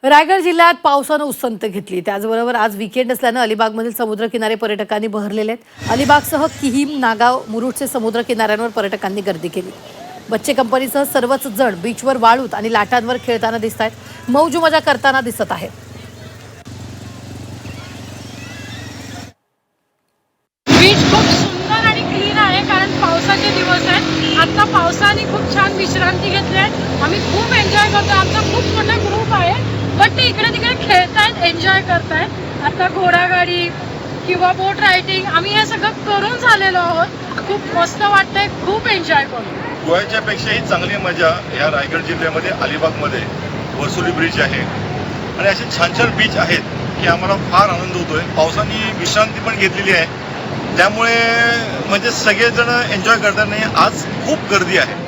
रायगड जिल्ह्यात पावसानं उसंत घेतली। त्याचबरोबर आज वीकेंड असल्यानं अलिबागमधील समुद्रकिनारे पर्यटकांनी बहरलेले आहेत। अलिबागसह किहीम, नागाव, मुरुडचे समुद्र किनाऱ्यांवर पर्यटकांनी गर्दी केली। बच्चे कंपनीसह सर्वच जण बीचवर वाळूत आणि लाटांवर खेळताना दिसत आहेत, मौज मजा करताना दिसत आहेत। बीच खूप सुंदर आणि क्लीन आहे, कारण पावसाचे दिवस आहेत। आता पावसाने खूप छान विश्रांती घेतली आहे। आम्ही खूप एन्जॉय करतो। आमचा खूप मोठा ग्रुप आहे, पण ते इकडे तिकडे खेळतायत, एन्जॉय करतायत। आता घोडागाडी किंवा बोट रायडिंग आम्ही हे सगळं करून झालेलो आहोत। खूप मस्त वाटतंय, खूप एन्जॉय करतो। गोव्याच्या पेक्षाही चांगली मजा या रायगड जिल्ह्यामध्ये अलिबागमध्ये वरसोली ब्रिज आहे आणि असे छान छान बीच आहेत की आम्हाला फार आनंद होतोय। पावसाने विश्रांती पण घेतलेली आहे, त्यामुळे म्हणजे सगळेजण एन्जॉय करताना आज खूप गर्दी आहे।